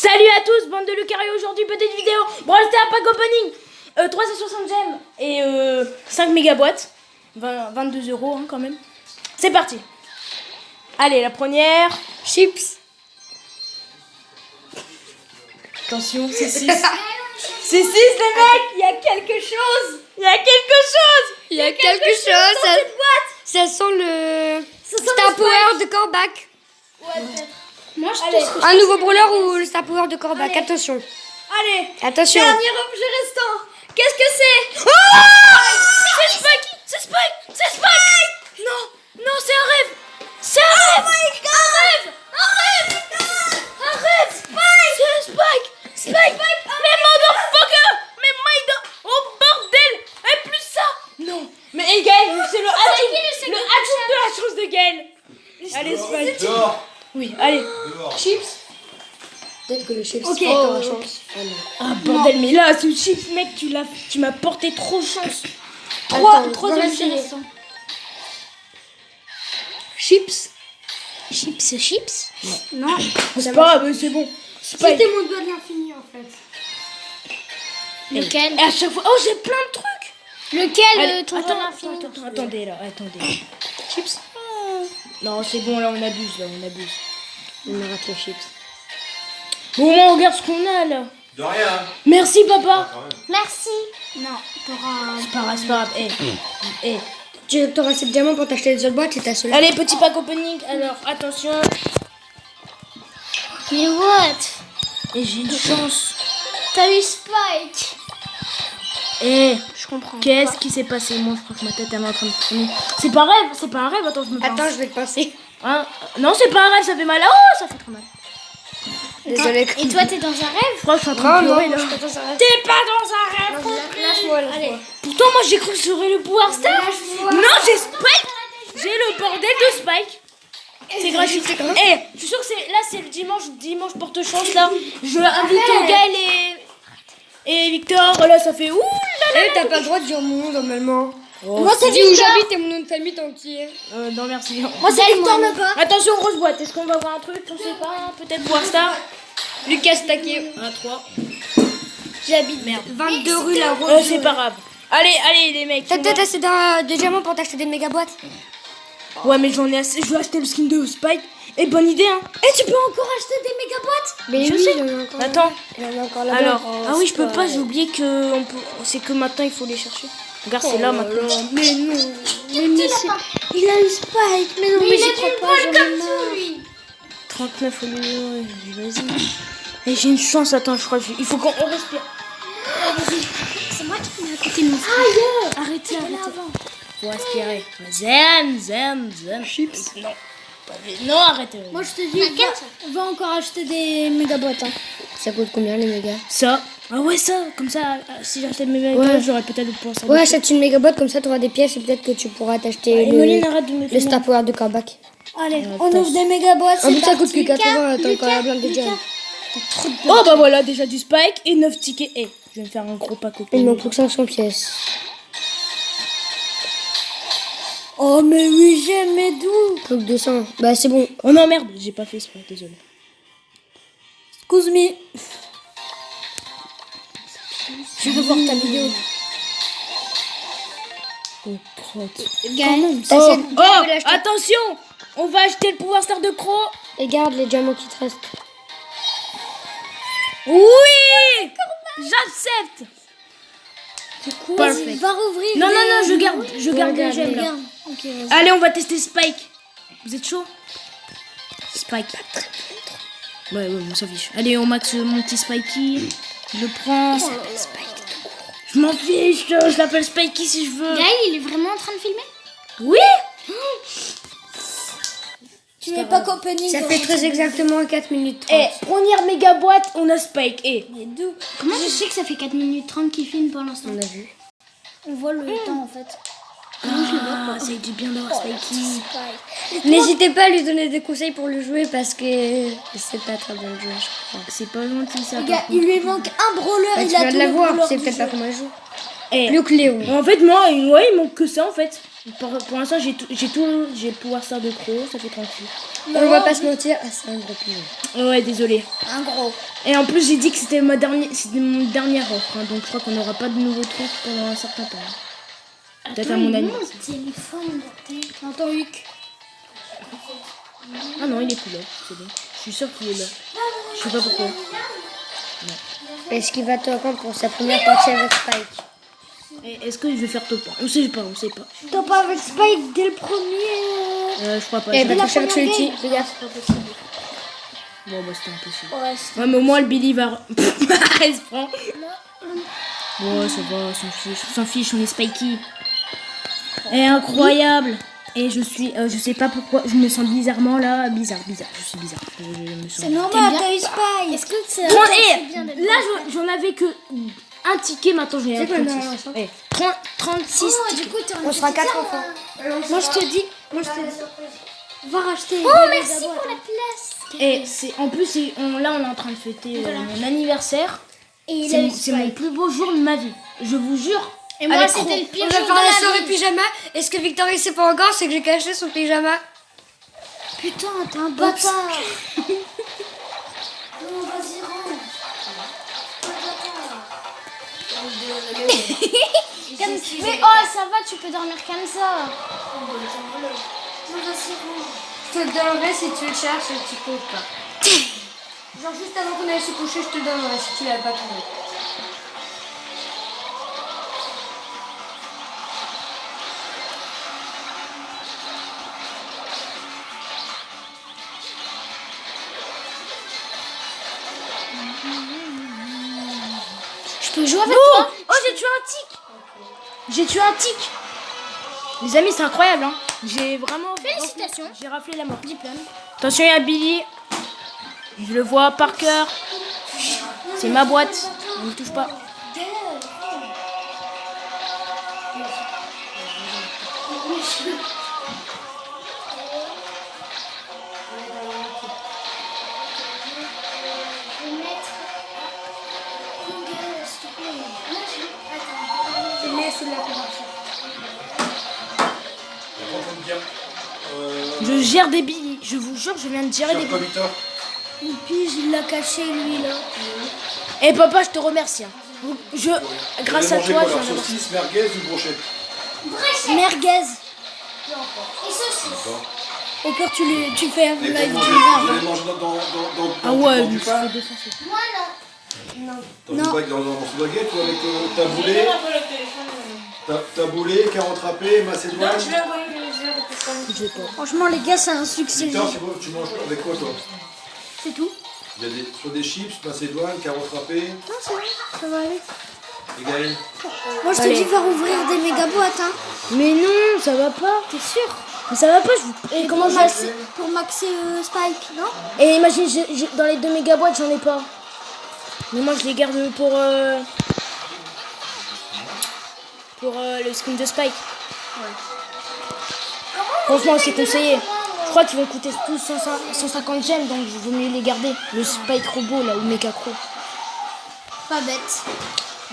Salut à tous, bande de Lucario, aujourd'hui petite vidéo. Brawl Stars pack opening, 360 gemmes et 5 mégaboîtes, 22 € hein, quand même. C'est parti. Allez, la première, chips. Attention, c'est 6. C'est 6 les mecs, il y a quelque chose. Il y a quelque chose. Il y a quelque chose. Dans cette boîte. Ça sent le Star Power de Corbac. Ouais, peut-être. Moi, je Allez. Un nouveau brawler ou le Star Power de Corbac. Allez. Attention. Allez, Attention. dernier objet restant. Qu'est-ce que c'est? Oh, c'est Spike. C'est Spike. C'est Spike. Non, non, c'est un rêve. C'est un rêve. Un rêve. Un rêve. Un rêve. Spike. C'est Spike. Spike. Mais motherfucker. Mais oh bordel. Et plus ça. Non. Mais Gaël, c'est le atout. Le atout de la chance de Gaël. Allez Spike. Dehors. Oui, allez. Dehors. Chips. Peut-être que le chips Ok. aura chance. Ah non. Ah bordel, mais là, ce chips, mec, tu m'as porté trop chance. Attends, Trois voilà, objets c'est- restants. Chips. Chips. Non. C'est pas grave, c'est bon. Spike. C'était mon doigt de l'infini en fait. Lequel Et à chaque fois, oh, j'ai plein de trucs. Lequel Allez, ton attends, infini attendez là, attendez. Chips. Non, c'est bon, là, on abuse, on abuse. On arrête les chips. Bon, au moins, regarde ce qu'on a là. De rien. Merci, papa. Quand même. Merci. Non, t'auras. C'est pas grave, c'est pas grave. Eh. Tu auras 7 diamants pour t'acheter les autres boîtes et t'as celui-là. Allez, petit pack opening. Alors, attention. Mais what? Et j'ai une chance. T'as eu Spike. Eh. Je comprends. Qu'est-ce qui s'est passé? Moi, je crois que ma tête elle est en train de tourner. C'est pas un rêve, c'est pas un rêve. Attends, je me pince. Attends, je vais te pincer. Hein? Non, c'est pas un rêve, ça fait mal. Oh, ça fait trop mal. Désolé. Et toi, t'es dans un rêve? Je crois que je suis en train de Non, pleurer non, là. je suis pas dans un rêve. T'es pas dans un rêve. Lâche-moi, Allez. lâche-moi. Pourtant, moi j'ai cru que j'aurais le pouvoir star. Lâche-moi. Non, j'ai Spike. J'ai le bordel de Spike. C'est gratuit. Eh, je suis sûre que c'est le dimanche porte chance là. Je invite Gaël et Victor. Là, ça fait ouh là là. Eh, t'as pas le droit de dire mon nom normalement. Moi, Tu dis où j'habite et mon nom de famille tant qu'il est. Non, merci. Moi, c'est Victor Nova. Attention, grosse boîte. Est-ce qu'on va voir un truc? On sait pas. Peut-être pouvoir star. Lucas Taquet. 1, 3. J'habite Merde. 22 rue La Rose. C'est pas grave. Allez, les mecs. T'as on va- peut-être assez de diamants pour t'acheter des méga boîtes. Ouais, mais j'en ai assez. Je vais acheter le skin de Spike. Et bonne idée, hein. Et tu peux encore acheter des méga boîtes? Mais Je oui, sais. il y en a encore. Attends. Il y en a encore là-bas. Alors, Oh, ah oui, je c'est peux pas pas, vrai. j'ai oublié que c'est que maintenant il faut les chercher. Regarde, c'est là maintenant. Mais non. Il a eu Spike. Mais non, mais j'y crois pas. J'en ai marre. lui. 39 au lieu. Ouais, vas-y. Et j'ai une chance, attends, je crois que il faut qu'on respire. C'est moi qui mets à côté de mon frère. Arrêtez, Là arrêtez. avant. Faut respirer. Zen. Chips. Non. Non, arrêtez. Moi, je te dis, va encore acheter des méga boîtes. Hein. Ça coûte combien les mégas? Ça. Ah ouais, ça. Comme ça, si j'achetais mes mégas, Ouais. j'aurais peut-être le pouvoir ça. Ouais, achète une méga boîte comme ça, t'auras des pièces et peut-être que tu pourras t'acheter Emeline, arrête de me le filmer. Star Power de Corbac. Allez, on ouvre des méga boîtes. En plus, C'est ça coûte parti. que 80, t'as encore la blinde de jam. Oh bah voilà, déjà du Spike et 9 tickets. Eh, je vais me faire un gros pack au Il manque plus que 500 pièces. Oh, mais oui, j'aime mes doux. Plus que 200. Bah, c'est bon. Oh non, merde, j'ai pas fait exprès, désolé. Excuse me. Je veux voir ta vidéo. Oh, crotte. Gaël. T'as Oh, attention, on va acheter le pouvoir star de Croc. Et garde les diamants qui te restent. Oui, j'accepte. Parfait. Va rouvrir. Non, les- non, non, je garde les gemmes là. Regarde. Ok, vas-y. Allez, on va tester Spike. Vous êtes chaud? Spike. Ouais, on s'en fiche. Allez, on max mon petit Spikey. Je le prends. Je m'en fiche, je l'appelle Spikey si je veux. Gaël, il est vraiment en train de filmer? Oui. Tu mets pas opening. Ça fait très exactement 4 minutes 30. Eh, première méga boîte, on a Spike. Eh. Comment je sais que ça fait 4 minutes 30 qu'il filme pour l'instant? On a vu. On voit le temps en fait. Ah, ça fait du bien d'avoir Spikey. N'hésitez pas à lui donner des conseils pour le jouer parce que c'est pas très bien joué, je crois. C'est pas gentil ça. Gars, il lui manque un brawler. Bah, tu Il a viens tous de la les voir, brawlers c'est du peut-être pas jeu. comment elle joue. Eh, Plus que Léo. en fait, moi, ouais, il manque que ça en fait. Pour l'instant, j'ai le pouvoir star de Crow, ça fait tranquille. On va pas se mentir, c'est un gros pigeon. Ouais, désolé. Un gros. Et en plus, j'ai dit que c'était mon dernière offre, hein, donc je crois qu'on n'aura pas de nouveaux trucs pendant un certain temps. Peut-être à mon anniversaire. Téléphone, j'entends Huc. Ah non, il est plus là, c'est bon. Je suis sûre qu'il est là. Je sais pas pourquoi. Est-ce qu'il va te rendre pour sa première partie avec Spike? Et est-ce que je vais faire top 1? On sait pas. T'as pas avec Spike dès le premier. Je crois pas. Et je- va la toucher avec première celui-ci. game. Regarde, c'est pas possible. Bon, bah c'était impossible. Ouais, Ouais, mais au moins le Billy va. Il se prend. Ouais, ça va, on s'en fiche, on est Spikey. Et incroyable. Et je sais pas pourquoi, je me sens bizarrement là, bizarre, je suis bizarre. Je me sens c'est normal, t'as eu Spike. Est-ce que c'est... Bon, c'est bien d'être là j'en avais que un ticket, maintenant j'en ai C'est quoi le 36. dernier instant 36 Oh, tickets. du coup, t'es en On sera 4 petite enfants. Moi, je te dis. Va racheter. Oh, merci pour la place. Et c'est en plus, là on est en train de fêter mon anniversaire. Et il a eu C'est mon plus beau jour de ma vie. Je vous jure. Et moi, Avec c'était Crow. le pire On va jour faire de la la soirée vie. pyjama. Et ce que Victoria sait pas encore, c'est que j'ai caché son pyjama. Putain, t'es un bâtard. Non, vas-y, rentre. Mais oh, ça va, tu peux dormir comme ça. Non, vas-y, rentre. Je te le donnerai si tu le cherches et que tu trouves pas. Genre juste avant qu'on aille se coucher, je te le donnerai si tu l'as pas trouvé. Je peux jouer avec Oh, toi. oh, j'ai tué un tic. J'ai tué un tic. Les amis, c'est incroyable, hein. J'ai vraiment. Félicitations. J'ai raflé la mort. Diplôme. Attention, il y a Billy. Je le vois par cœur. C'est ma boîte. On ne touche pas. Je gère des billets. Je vous jure, je viens de gérer des billets. Et puis, il l'a caché, lui, là. Et papa, je te remercie. Hein. Grâce à toi, je viens d'avoir. Saucisse, merguez ou brochette? Merguez. Et saucisse. Au pire, tu fais un Et live vous du allez manger dans Ah ouais, dans je du me suis pain, fait défoncer. Moi, non. dans ce baguette ou avec taboulé, taboulé, carottes râpées, macédoine. Je sais pas. Franchement, les gars, c'est un succès. Victor, tu manges avec quoi toi? C'est tout. Il y a soit des chips, macédoine, carottes râpées. Non, c'est bon. Ça va aller. Et Gaël? Moi, je te Allez. dis, va rouvrir des méga boîtes, hein. Mais non, ça va pas. T'es sûr? Mais ça va pas, je vous. Et comment Pour je maxer, pour maxer Spike, non? Et imagine, dans les 2 méga boîtes, j'en ai pas. Mais moi, je les garde pour le skin de Spike. Franchement, c'est conseillé. Je crois qu'ils vont coûter tous 150 gemmes, donc il vaut mieux les garder. Le Spike robot, là, ou méga Crow. Pas bête.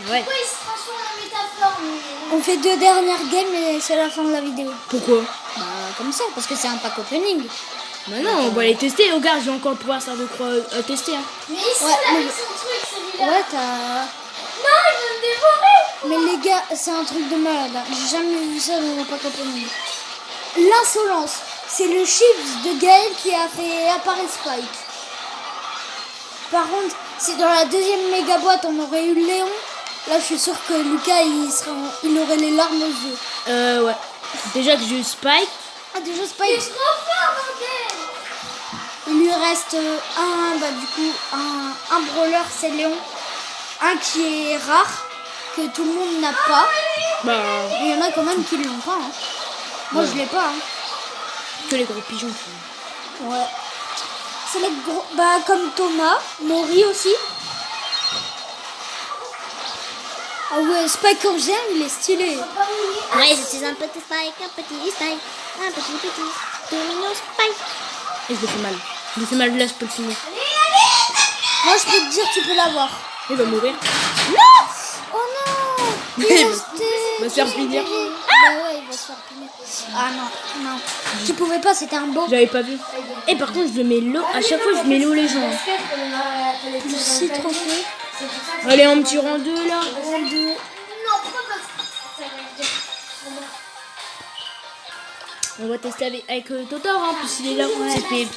Ouais. Pourquoi il se transforme en métaforme? On fait 2 dernières games et c'est la fin de la vidéo. Pourquoi? Bah, comme ça, parce que c'est un pack opening. Bah non, on va les tester. Regarde, j'ai encore le pouvoir star de Crow à tester. Hein. Mais ici, il a mis son truc, celui-là. Ouais, t'as. Non, il veut me dévorer. Mais les gars, c'est un truc de malade. Hein. J'ai jamais vu ça dans un pack opening. L'insolence. C'est le chips de Gaël qui a fait apparaître Spike. Par contre, si dans la deuxième méga boîte on aurait eu Léon, là je suis sûr que Lucas il aurait les larmes aux yeux. Ouais. Déjà que j'ai eu Spike. Ah, déjà Spike. Il est trop fort, bordel. Il lui reste un brawler, c'est Léon. Un qui est rare, que tout le monde n'a pas. Bah, Mais il y en a quand même qui l'ont pas. Hein. Moi je l'ai pas. Hein. que les gros pigeons. Ouais. C'est les gros. Bah, comme Thomas, Maury aussi. Ah ouais, Spike en géant, il est stylé. Ouais, je suis un petit Spike, un petit, tout mignon Spike. Et je le fais mal. Je le fais mal, là, je peux le finir. Moi, je peux te dire, tu peux l'avoir. Il va mourir. Oh non. Il Mais est il resté. va se faire finir. Bah ouais, il va se faire piner. Ah non, non. Tu pouvais pas, c'était un beau. J'avais pas vu. Et par contre, je mets l'eau. À chaque fois, je mets l'eau les gens. Je suis trop fait. Allez, on me tire en deux là. On va tester avec Totor, hein, puis s'il est là. C'était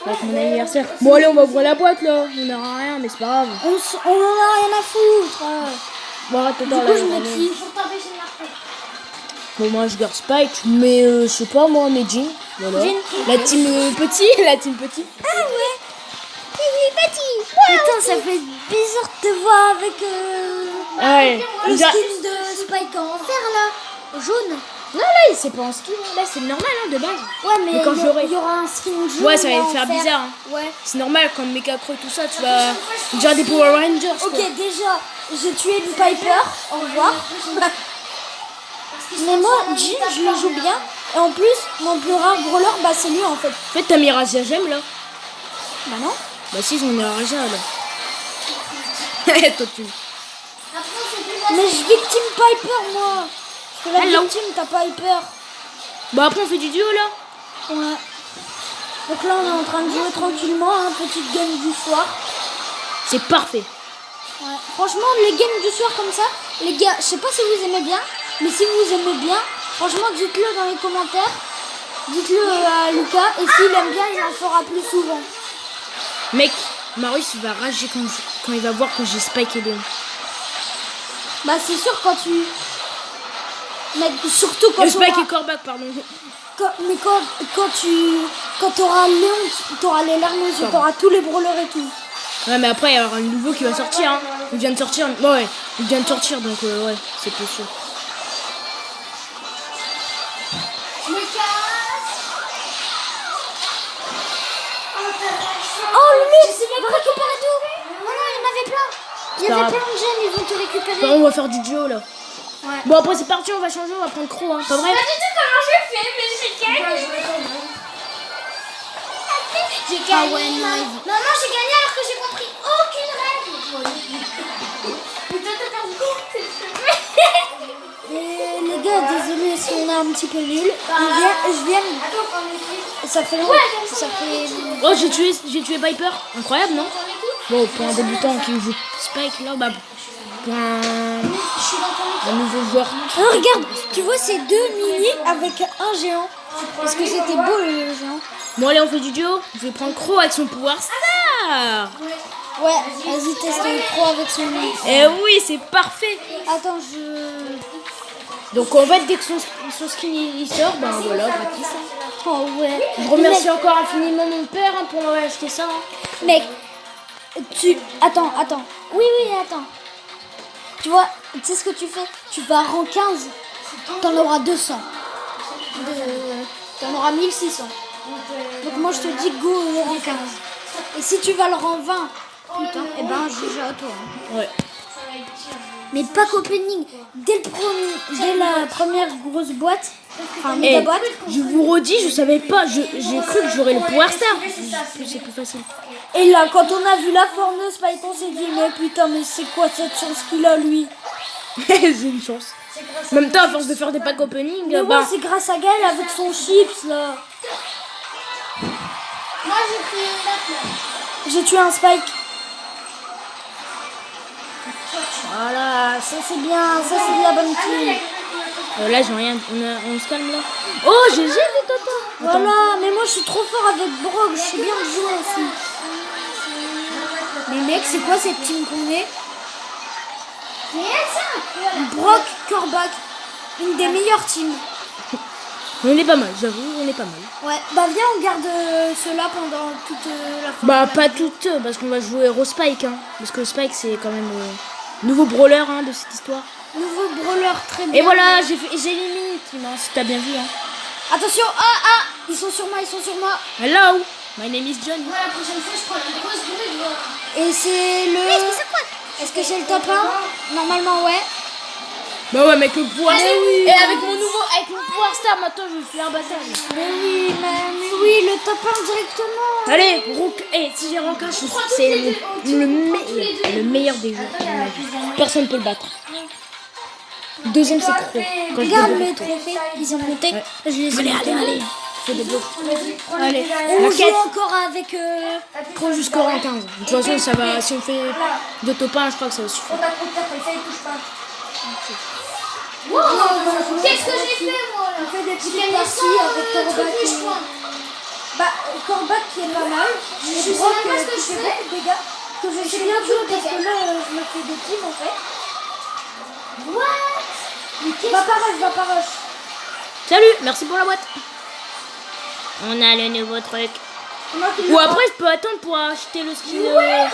avec mon anniversaire. Bon, allez, on va ouvrir la boîte là. On n'aura rien, mais c'est pas grave. On en a rien à foutre. Bon, arrête, Totor Du là. coup, je mets qui? Bon, moi je garde Spike, mais je sais pas, moi, mais Jean. Voilà. Jean. La team petit, la team petit. Ah ouais. Putain, ça fait bizarre de te voir avec Ouais. le Déjà- skin de Spike en enfer là. Jaune. Non, là, c'est pas en skin. Là, c'est normal, hein, de base. Ouais, mais Mais quand il je l'aurai. y aura un skin jaune. Ouais, ça va là, te faire en fer. bizarre. Hein. Ouais. C'est normal, comme Mecha Crow et tout ça, tu vas dire des Power Rangers. Ok, quoi. déjà, j'ai tué une Piper. Au revoir. Mais moi, Jean, je le joue bien. Et en plus, mon plus rare brawler, bah c'est lui en fait. En fait, t'as mis Razia Gem là. Bah non. Bah, si, j'en ai un Razia là. Toi, tu. Mais je victime Piper moi. Je fais la Hello. victime, t'as Piper. Bon, après, on fait du duo là. Ouais. Donc là, on est en train de jouer tranquillement, hein, petite game du soir. C'est parfait. Ouais. Franchement, les games du soir comme ça, les gars, je sais pas si vous aimez bien, mais si vous aimez bien, franchement, dites-le dans les commentaires. Dites-le à Lucas, et s'il aime bien, il en fera plus souvent. Mec, Marius il va rager quand il va voir que j'ai Spike et Léon. Bah, c'est sûr quand tu. Mec, surtout quand Spike t'auras- et Corbac, pardon. mais quand t'auras Léon, t'auras les larmes aux yeux, t'auras tous les brawlers et tout. Ouais, mais après, il y aura un nouveau qui va sortir. Hein. Il vient de sortir. Ouais, il vient de sortir, donc ouais, c'est plus sûr. Oh, lui, va récupérer tout. Oh non, il y en avait plein. Il y pas avait grave. plein de gènes, ils vont te récupérer. Bon, on va faire du duo là. Ouais. Bon, après, c'est parti, on va changer, on va prendre Crow. Hein. Pas vrai? J'ai gagné. Ah ouais, non, non, j'ai gagné alors que j'ai compris aucune règle. Et les gars, désolé si on est un petit peu nul. Je viens. Ça fait longtemps. Ça fait. Oh, j'ai tué Viper. Incroyable, non? Bon, pour un débutant qui joue Spike là, bah, pour un nouveau joueur. Oh, regarde, tu vois ces deux mini avec un géant. Parce que c'était beau le géant. Bon, allez, on fait du duo. Je vais prendre Crow avec son pouvoir star. Ouais, vas-y, teste le pro avec son mini. Eh oui, c'est parfait. Attends, je. Donc, en fait, dès que son skin il sort, ben voilà, gratis. Oh ouais. Je remercie encore infiniment mon père hein, pour m'avoir acheté ça. Hein. Mec, Attends. Oui, attends. Tu vois, tu sais ce que tu fais? Tu vas rang 15, t'en auras 200. T'en auras 1600. Donc moi je te dis go au rang 15. Et si tu vas le rang 20, putain, et ben GG à toi. Hein. Ouais. Mais pas qu'opening. Dès la première grosse boîte, enfin Et méga boîte. je vous redis, je savais pas, j'ai cru que j'aurais le pouvoir star. C'est plus facile. Et là, quand on a vu la forme de Spike, on s'est dit, mais putain, mais c'est quoi cette chance qu'il a lui? J'ai une chance. En même temps, à force de faire des packs opening, Mais bah, ouais, c'est grâce à Gaël avec son chips là. Moi j'ai tué un Spike. Voilà, ça c'est bien, ça c'est de la bonne team. là j'ai rien, on se calme là. Oh, GG les Toto. Voilà, mais moi je suis trop fort avec Brock, je sais bien jouer aussi. Mais mec, c'est quoi cette team qu'on est? Brock, Corbac, une des meilleures teams. On est pas mal, j'avoue, on est pas mal. Ouais, bah viens, on garde ceux-là pendant toute la fin. Bah pas toutes, parce qu'on va jouer Hero Spike, hein. Parce que Spike c'est quand même nouveau brawler hein, de cette histoire. Nouveau brawler très bien. Et voilà, j'ai éliminé Team, hein, si t'as bien vu. Hein. Attention, ils sont sur moi. Hello, my name is John. La prochaine fois, je prends la grosse brûle. Et c'est le... Est-ce que c'est le top 1? Normalement, ouais. Bah ouais, mais avec le pouvoir. Mais oui. Et avec mon pouvoir star, maintenant je suis un bâtard. Mais oui, le top 1 directement. Allez, si j'ai rank 1, c'est le meilleur des jeux. Personne ne peut le battre. Le deuxième, c'est Croc. Quand je Regarde débloque le tout. trophée, ils ont monté. Ouais. Je les ai Allez. Faut débloquer. Allez, La on quête. joue encore avec. Prends jusqu'au rang 15. De toute façon, ça va. Si on fait 2 top 1, je crois que ça va suffire. On t'a trop de cartes, ça il touche pas. Qu'est-ce que j'ai fait moi là? On fait des petites J'ai gagné parties 100 avec Corbac. trucs, je crois. Bah, Corbac qui est pas mal. Je Et sais Brock même pas ce que qui je fait fais. beaucoup de dégâts. Que je sais bien jouer parce que là, je me fais des teams en fait. What? Va par rush, va par rush. Salut, merci pour la boîte. On a le nouveau truc. C'est moi qui Ou après, je peux attendre pour acheter le skin. regarde.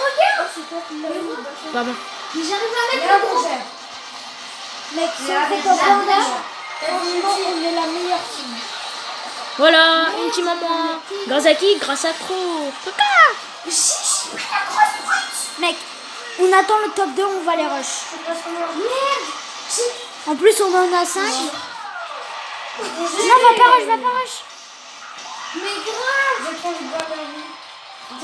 C'est toi qui l'as eu. Pardon. Mais j'arrive à mettre Regarde le mon gros. cher. Mec, si on fait top 1 là, franchement, on est la meilleure team. Voilà, une team en moins. Grâce à qui? Grâce à Croc. Mec, on attend le top 2, on va les rush. Merde. En plus, on en a 5. Non, va pas rush, va pas rush. Mais grave. J'ai trop envie de boire de la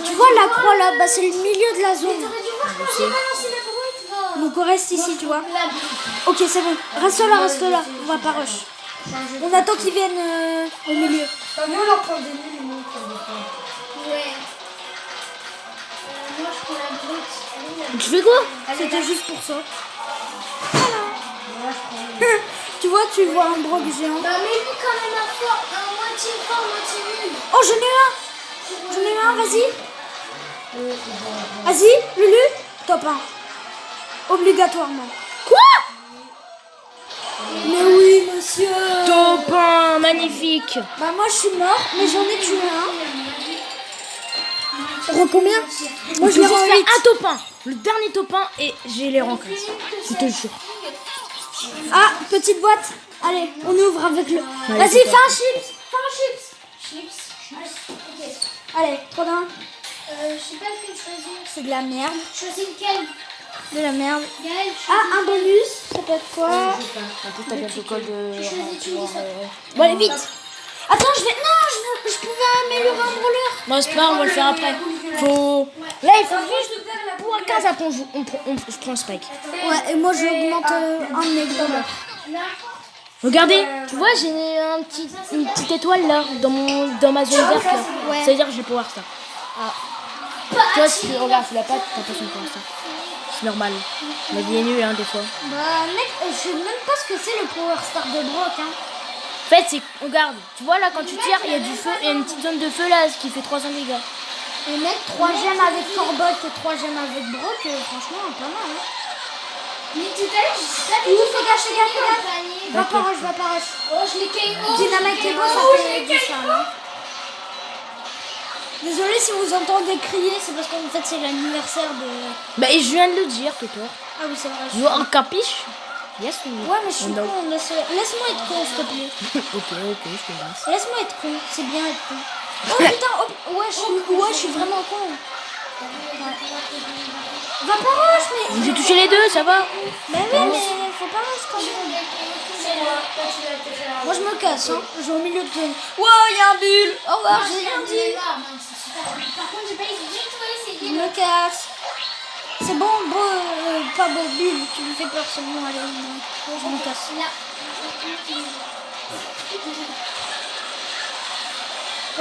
vie. Tu vois la croix là, bah, c'est le milieu de la zone. T'aurais dû voir quand j'ai balancé la brute, va. Donc on reste ici, tu vois. La brute. Ok, c'est bon. Reste là, on va pas rush. On attend qu'ils viennent au milieu. T'as mieux leur prendre des nuls et nous prendre des points. Ouais. Moi je prends la brute. Elle est là. Tu fais quoi? C'était juste pour ça. Tu vois, tu vois un Brock géant. Bah mais lui quand même un moitié fort, moitié nul. Oh, j'en ai un, vas-y. Vas-y, Lulu, top 1. Obligatoirement. Quoi? Mais oui, monsieur. Top 1, magnifique. Bah moi je suis mort, mais j'en ai tué un. Rang combien? Moi je Je l'ai vais rang faire 8. un top 1. Le dernier top 1 et j'ai les rangs 15. Je te jure. Ah, petite boîte. Allez, on ouvre avec le... Allez, Vas-y, c'est fais un chips. Fais un chips. Chips. Ok. Allez, 3 d'un. Je sais pas lequel choisir. C'est de la merde. Choisis lequel? De la merde. Gaël, Ah, un bonus. Ça peut être quoi? En plus, t'as bientôt le code de. Bon, allez, vite. Attends, je vais... Non, je pouvais améliorer un brûleur. Bon, c'est pas grave, on va le faire après. Faut. Là, il faut juste. Pour un 15 après, je prends le spike. Ouais, et moi j'augmente un de mes brûleurs. Regardez, tu vois, j'ai une petite étoile là, dans ma zone verte là. Ouais. Ça veut dire que je vais pouvoir ça. Toi, si tu regardes, tu l'as pas, t'as pas son pour ça. C'est normal. La vie est nulle, hein, des fois. Bah, mec, je sais même pas ce que c'est le Power Star de Brock, hein. En fait, c'est. Regarde, tu vois là, quand tu tires, il y a du feu, il y a une petite zone de feu là, ce qui fait 300 dégâts. Et mec, 3 gemmes avec Corbac et 3 gemmes avec Brock, franchement, pas mal, hein. Mais tout à l'heure, je sais pas. Fais gaffe, fais gaffe. Va par rush, va par rush. Oh, je l'ai KO. Dynamite et ça fait du charme. Hein. Désolé si vous entendez crier, c'est parce qu'en fait c'est l'anniversaire de... Bah, et je viens de le dire, Toto. Ah oui, c'est vrai. Tu vois, en capiche? Yes ou Ouais, mais je suis con, laisse-moi être con, s'il te plaît. Ok, je te laisse. Laisse-moi être con, c'est bien être con. Oh putain, oh, ouais, je suis vraiment con. Ouais. Va par rush, mais... J'ai touché les deux, ça va? Mais oui, mais faut pas rush quand même. Moi je me casse, hein. Je vais au milieu de zone. Ouais, y'a un bulle. Au revoir, j'ai rien dit. Par contre, j'ai pas du tout Je essayé. me casse. C'est bon, pas bon, bulle. Tu me fais peur, c'est bon, allez. Je me casse.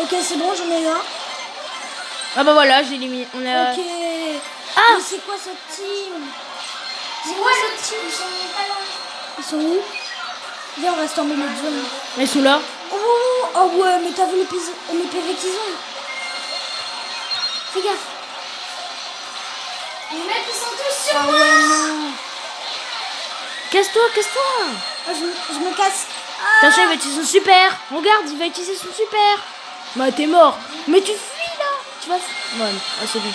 Ok, c'est bon, j'en ai eu un. Ah bah voilà, j'ai éliminé. On a. Ok. Ah Mais c'est quoi cette team? C'est quoi cette team? Ils sont pas là. Ils sont où? Viens, on reste en milieu de zone. Ils sont là. Oh ouais, mais t'as vu les PV qu'ils ont? Fais gaffe. Les mecs, ils sont tous sur Ah moi. ouais, non. Casse-toi. Ah, je me casse. Attention, il va utiliser son super. Regarde, il va utiliser son super. Bah, t'es mort. Mais tu fuis là. Tu vas. Ouais, c'est bon.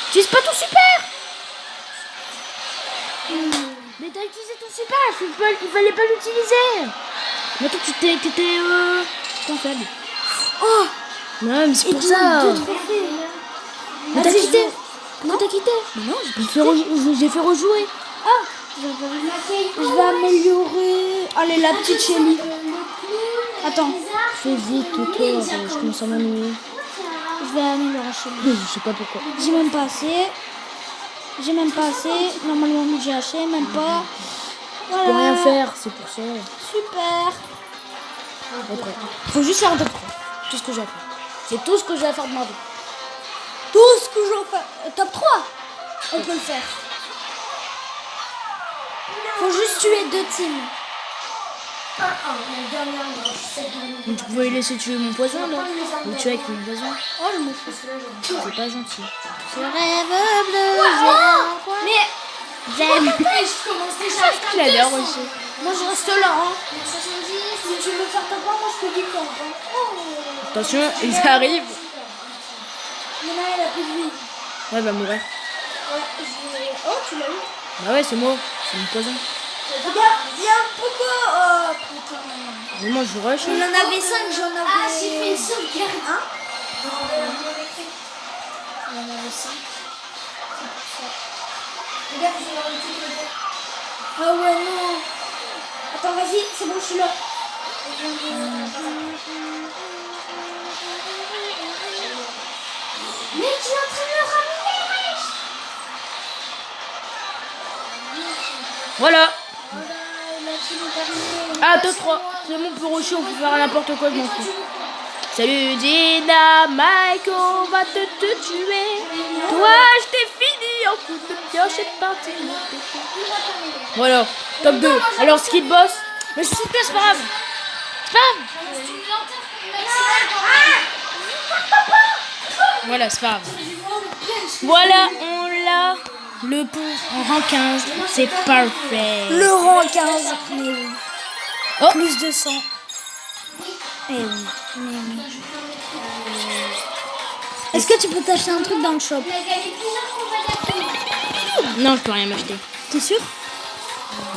Utilise pas ton super. Mais t'as utilisé ton super. Il fallait pas l'utiliser. Mais toi, t'étais. Comment faible. Oh, Non, mais c'est et pour ça. deux trophées. Mais t'as Vas-y, quitté. je Pourquoi t'as quitté? Non, j'ai fait rejouer. Ah, je vais améliorer. Allez, la petite Shelly. Attends, Fais vite, toi. Je commence à m'ennuyer. je vais améliorer Shelly. Je sais pas pourquoi. J'ai même pas assez. Normalement, j'ai haché, même pas. Je peux rien faire, c'est pour ça. Super. Après, faut juste faire un top 3. Tout ce que j'ai à faire. C'est tout ce que j'ai à faire de ma vie. Tout ce que j'en fais. Top 3. On peut le faire. Faut juste tuer 2 teams. Donc, tu pouvais laisser tuer mon poison, là. Ou tuer avec mon poison. Oh, je me fous. C'est pas gentil. Je rêve bleu. Mais J'aime. je commence déjà à Je l'adore aussi. Moi, je reste là. Hein. Si tu veux faire top 1, moi, je te dis quand. Hein. Oh. Attention, ils arrivent. Il y en a, elle a plus de vie. Ouais, elle va mourir. Ouais, oh, tu l'as eu. Bah ouais, c'est moi. C'est mon poison. Regarde, viens, pourquoi oh, putain. Mais moi, je rush. Il en avait 5, j'en avais... Ah, j'ai fait une sauvegarde. Hein Non, Il en avait 5. regarde, j'ai leur petit côté. Ah ouais, non. Attends, vas-y, c'est bon, je suis là. Mais tu es en train de me ramener, wesh. Voilà. Voilà, la team est terminée. Ah, top 3. C'est bon, on peut rusher, on peut faire n'importe quoi, je m'en fous. Salut Dynamite, on va te tuer. Toi, je t'ai fini en coup de pioche, c'est parti. Voilà, top 2. Alors, skill boss. Mais c'est super, c'est pas grave. C'est pas grave. Voilà, c'est pas grave. Voilà, on l'a. Le pont en rang 15, c'est parfait. Le rang 15. Mais oui. Oh. Plus de 100. Eh oui. Mais oui. Est-ce que tu peux t'acheter un truc dans le shop? On a gagné plusieurs combats d'affilée. Non, je peux rien m'acheter. T'es sûr?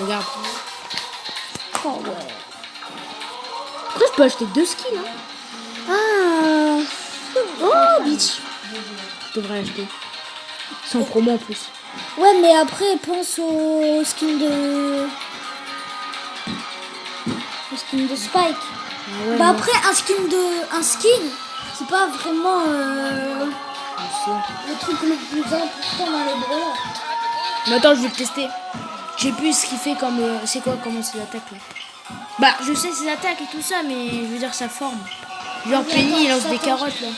Regarde. Oh ouais. Après, je peux acheter 2 skins. Hein. Ah. Oh, bitch. Je devrais acheter. Sans promo en plus. Ouais, mais après, pense au skin de... Au skin de Spike. Ah ouais, Bah non, après, un skin, c'est pas vraiment je sais. le truc le plus important dans les brawlers. Mais attends, je vais le tester. Je sais plus ce qu'il fait comme... c'est quoi, comment ses attaques là. Bah, je sais ses attaques et tout ça, mais je veux dire sa forme. Genre Penny, il lance des carottes là.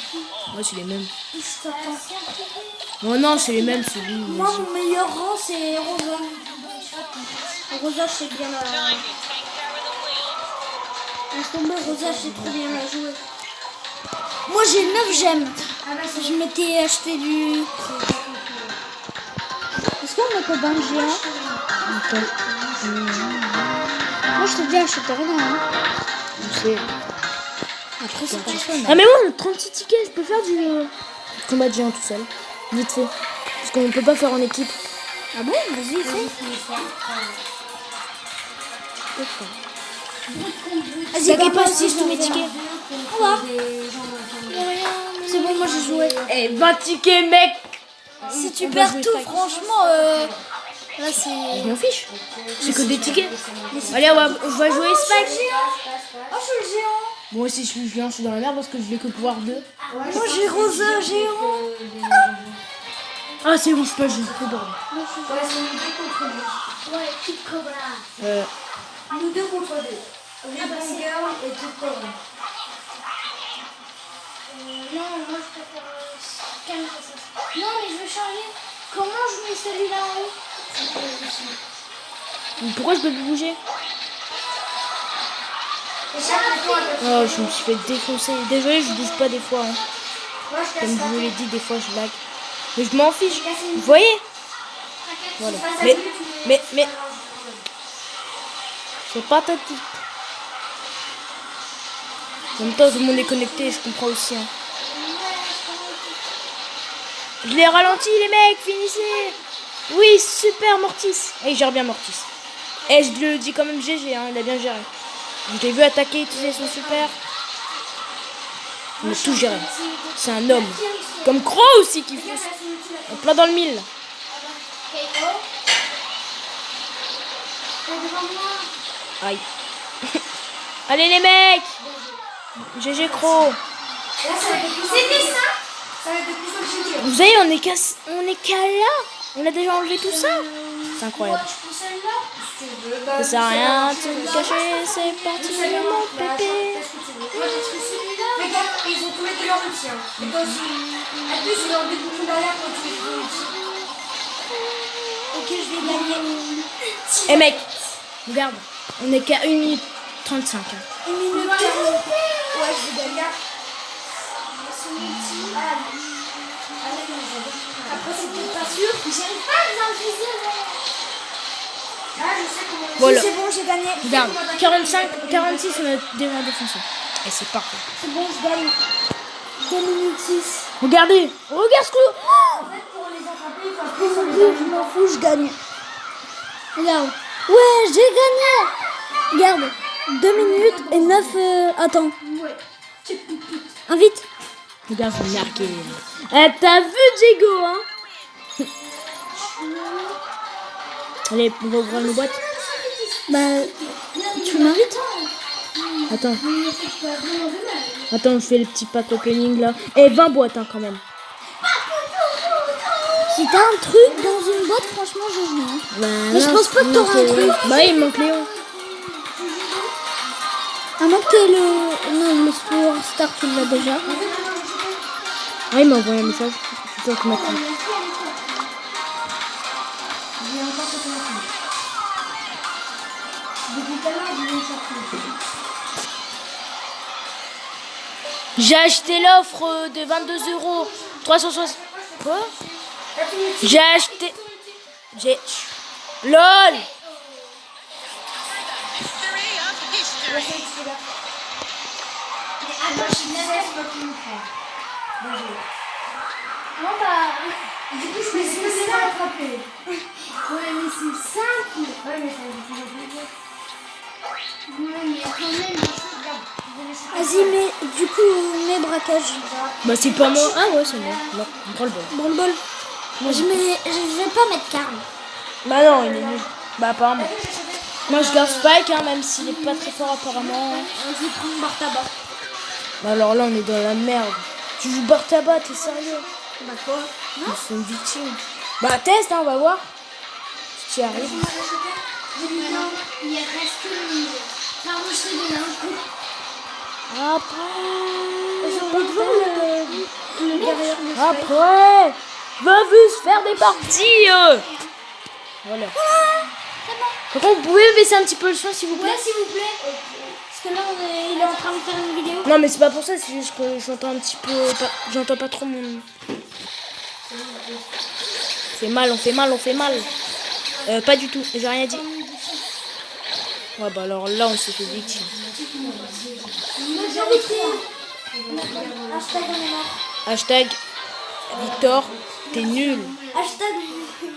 Ouais, c'est les mêmes. Oh non, c'est les mêmes, c'est lui. Moi, mon meilleur rang, c'est Rosa. Rosa, je sais bien la... Laisse tomber, Rosa, je sais trop bien la jouer. Moi, j'ai 9 gemmes. Je m'étais acheté du... Est-ce qu'on a copain de géant? Moi, je t'ai déjà acheté rien. Hein. Je sais. Après, c'est pas fun. Ah mais bon, 36 tickets, je peux faire du combat de géant tout seul. Vite fait. Parce qu'on peut pas faire en équipe. Ah bon? Vas-y, fais. Vas-y, T'inquiète pas, si tous mes tickets. Au revoir. C'est bon, moi j'ai joué. Eh, 20 tickets, mec. Si tu On va perds jouer tout, Spike. franchement, là Je c'est... m'en fiche. C'est que des tickets. Allez, on va jouer Spike. Oh, je suis le géant. Moi aussi, je suis géant, je suis dans la merde parce que je vais que pouvoir 2. Moi j'ai Rosa, géant. Ah, c'est bon, je peux jouer. C'est bordel. Ouais, c'est nous deux contre deux. Ouais, Kid Cobra. Nous deux contre deux. Ribbon Girl et Kid Cobra. Non, moi je préfère calme ça. Non, mais je veux changer. Comment je mets celui-là en haut? Pourquoi je peux plus bouger? Oh, je me suis fait défoncer. Désolé, je bouge pas des fois. Hein. Comme je vous l'ai dit, des fois je lag. Mais je m'en fiche. Vous voyez? Voilà. Mais. C'est pas ta type. En même temps, tout le monde est connecté, je comprends aussi. Hein. Je l'ai ralenti, les mecs, finissez. Oui, super, Mortis. Et il gère bien Mortis. Et je le dis quand même GG, hein, il a bien géré. Je l'ai vu attaquer, utiliser son super. Il a tout géré. C'est un homme. Comme Crow aussi qui fait en plein dans le mille. Aïe. Allez les mecs. GG Crow. C'était ça. Ça va être de plus en plus dur. Vous voyez, on est qu'à là. On a déjà enlevé tout ça. C'est incroyable. Je prends celle-là. Bah, Ça sert à rien de se cacher, c'est parti mon pépé. Fais gaffe, ils ont tous les deux leur outil. Et toi aussi. En plus, ils ont des boutons derrière quand tu fais l'outil. Ok, je vais gagner. Eh mec, regarde, on est qu'à 1 minute 35. 1 minute 40. Ouais, je vais gagner. Après, c'est peut-être pas sûr. J'arrive pas à visualiser. Ah, je sais comment. Voilà. C'est bon, j'ai gagné. Regarde, 45, 46, on a déjà défoncé. Et c'est parfait. C'est bon, je gagne. 2 minutes 6. Regardez, regarde ce que... En fait, pour les attraper, il faut appuyer sur les Je m'en fous, je gagne. Regarde. Ouais, j'ai gagné. Regarde. 2 minutes et 9... Attends. Ouais. Invite. Regarde, c'est marqué. Eh, t'as vu Diego, hein? Allez, on va ouvrir une boîte. Bah, tu m'invites? Attends. Attends, je fais le petit pack opening là. Et 20 boîtes hein, quand même. Si t'as un truc dans une boîte, franchement, je joue. Hein. Bah, Mais je pense pas que t'auras un truc. Bah, il me manque Léon. À moins que t'aies le... Non, le sport star, tu l'as déjà. Ah, il m'a envoyé un message. C'est toi qui m'as trouvé. J'ai encore ce téléphone. Depuis tout à l'heure, je vais sortir. J'ai acheté l'offre de 22 €. 360. Quoi? J'ai acheté. J'ai. LOL! Attends, je suis navrée, c'est pas qui me prend. Non, bah... Du coup, je vais essayer de rattraper. Ouais, mais c'est simple. Ouais, mais ça va plus plaisir. Ouais, mais quand même, vas-y, mais du coup, mes braquages. Bah, c'est pas moi. Ah, ouais, c'est moi. Non, on prend le bol. Bol-bol. Je vais pas mettre Karl. Bah, non, il est nul. Bah, apparemment. Moi, je garde Spike, hein, même s'il est pas très fort, apparemment. Vas-y, prends Bartaba. Bah, alors là, on est dans la merde. Tu joues Bartaba, t'es sérieux? Bah quoi? C'est une victime. Bah, teste, hein, on va voir. Si tu y arrives. Il reste que le milieu. Pardon, je te donne un coup. Après. Le derrière. Après. Va vite faire des parties. Voilà. Par contre, vous pouvez baisser un petit peu le son, s'il vous plaît? Ouais, s'il vous plaît. Parce que là, il est en train de faire une vidéo. Non, mais c'est pas pour ça, c'est juste que j'entends un petit peu. J'entends pas trop mon. On fait mal, on fait mal, on fait mal. Pas du tout, j'ai rien dit. Ouais, bah alors là, on s'est fait victime. Majorité. Hashtag on est mort. Hashtag Victor, t'es nul. Hashtag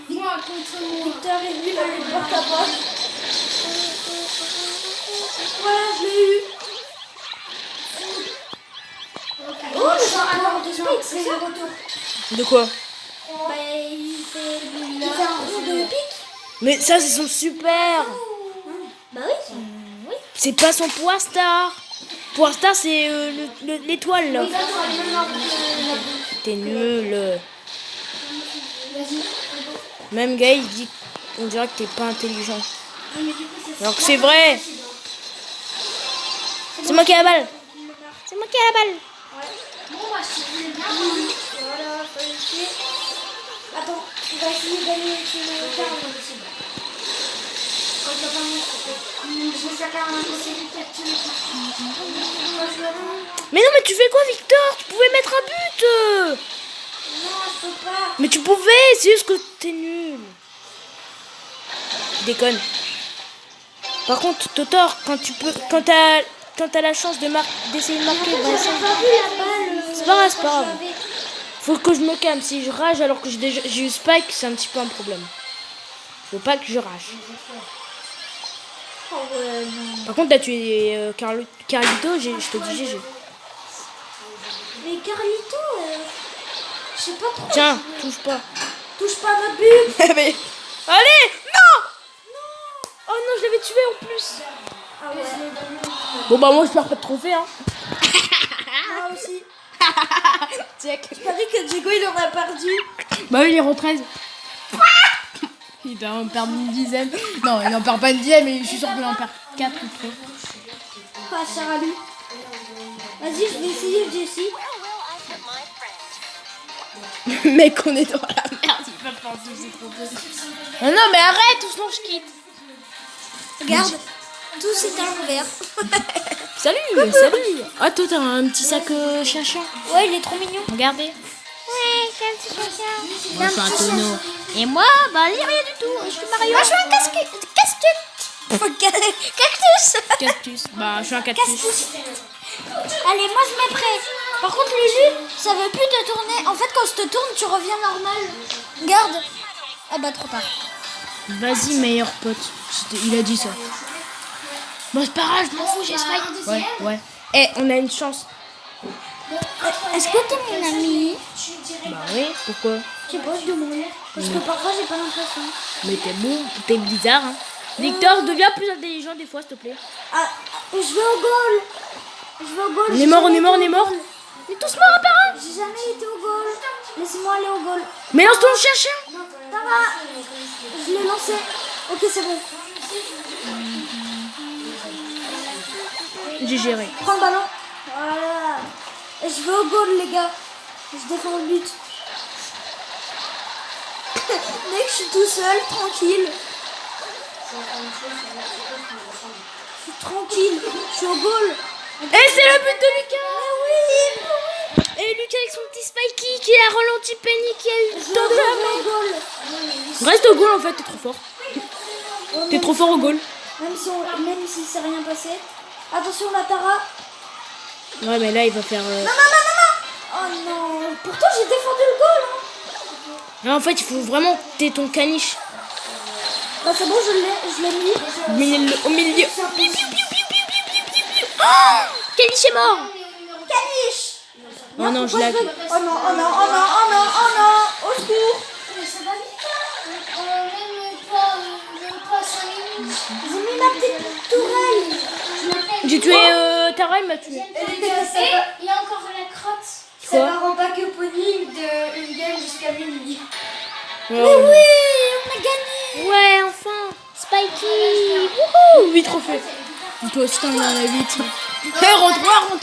moi contre moi. Victor est nul avec Bartaba. Voilà, je l'ai eu. Oh, le genre de Spike, c'est le retour. De quoi? Bah, il fait un rond de pique. Mais ça, c'est son super. Bah oui. Oui. C'est pas son Power Star. Power Star, c'est l'étoile là. T'es nul. Même gars, il dit, on dirait que t'es pas intelligent. Alors que c'est vrai. C'est moi qui ai la balle. C'est moi qui ai la balle. Bon, bah, si tu voulais bien. Voilà, faut essayer. Attends, on va essayer d'aller avec le carreau aussi. Quand t'as pas montré. Je vais faire carrément essayer de capturer. Mais non, mais tu fais quoi, Victor? Tu pouvais mettre un but. Non, je peux pas. Mais tu pouvais, c'est juste que t'es nul. Tu déconnes. Par contre, Totor, quand t'as la chance d'essayer de marquer, bah, J'ai pas vu la balle. c'est pas grave, c'est pas grave. Faut que je me calme. Si je rage alors que j'ai eu Spike, c'est un petit peu un problème. Faut pas que je rage. Oh ouais, non. Par contre, t'as tué Carlito, je te dis GG. Mais Carlito, je sais pas trop. Tiens, touche pas. Touche pas à ma bulle. Mais... Allez, non. Oh non, je l'avais tué en plus. Ah ouais. Bon bah moi je perds pas de trophée hein. Moi aussi. Check. Je parie que Diego il en a perdu. Bah oui, il est en 13. Il doit en perdre une dizaine. Non, il en perd pas une dizaine, mais je suis sûr qu'il en perd 4 ou 3. Ah, Sarah lui. Vas-y, je vais essayer Jessie. Mec, on est dans la merde, il va penser que c'est trop peu. Non, non, mais arrête, ou sinon je quitte. Regarde, tout c'est à l'envers. Salut, salut. Ah, toi, t'as un petit sac chien-chien. Ouais, il est trop mignon. Regardez. Ouais, c'est un petit chien. Moi, je suis un tonneau. Et moi, bah, rien du tout. Je suis Mario. Moi, je suis un cactus. Cactus. Bah, je suis un cactus. Allez, moi je mets prêt. Par contre, Lulu, ça veut plus te tourner. En fait, quand je te tourne, tu reviens normal. Regarde. Ah bah, trop tard. Vas-y, meilleur pote. Il a dit ça. Bon, c'est pas grave, je m'en fous, j'ai Spike. Ouais. Eh, on a une chance. Est-ce que t'es mon ami? Bah oui, pourquoi? Je sais pas, je demande. Parce que parfois, j'ai pas l'impression. Mais t'es bon, t'es bizarre, hein. Victor, deviens plus intelligent des fois, s'il te plaît. Ah, je vais au goal. Je vais au goal. On est mort. On est tous morts à part un. J'ai jamais été au goal. Laisse-moi aller au goal. Mais lance ton chien. Ça va. Je l'ai lancé. Ok, c'est bon. J'ai géré. Prends le ballon. Voilà. Et je vais au goal, les gars. Je défends le but. Mec, je suis tout seul, tranquille. Je suis tranquille. Je suis au goal. Et c'est le but de Lucas. Ah oui. Et Lucas avec son petit Spikey qui a ralenti Penny qui a eu Je tant de vais la au goal. Reste au goal en fait, t'es trop fort. T'es trop fort au goal. Même si c'est rien passé. Attention, la Tara. Ouais, mais là il va faire. Non. Oh non. Pourtant, j'ai défendu le goal. Hein. Là, en fait, il faut vraiment que t'aies ton caniche. Bah, c'est bon, je l'ai mis. Au milieu. Oh, caniche est mort. Caniche. Oh non, je l'ai. Oh non. Au secours. Mais ça va vite là. Même pas 5 minutes. J'ai mis ma petite tourelle. J'ai tué Tara, il m'a tué. Et il y a encore la crotte. Quoi? Ça ne rend pas que Pony une game jusqu'à minuit. Mais oui, on a gagné. Ouais, enfin. Spikey. Wouhou, 8 trophées. Toi aussi t'en as 8. Hey, rentre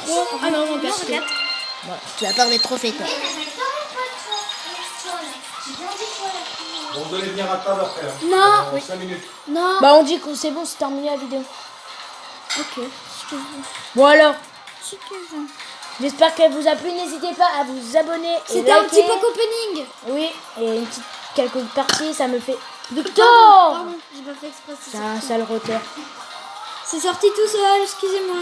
3. Ah non, rentre 4. Bon, tu vas perdre des trophées, toi. Bon, vous allez venir à table après. Hein. Non. Dans 5 minutes. Non. Bah, on dit que c'est bon, c'est terminé la vidéo. Ok. Bon alors, j'espère qu'elle vous a plu. N'hésitez pas à vous abonner et C'était un petit liker. pack opening. Oui, et une petite quelques parties, ça me fait Victor. Pardon, j'ai pas fait exprès. C'est un sale roteur. C'est sorti tout seul, excusez-moi.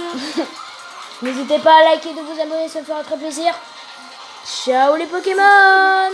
N'hésitez pas à liker et de vous abonner, ça me fera très plaisir. Ciao les Pokémon.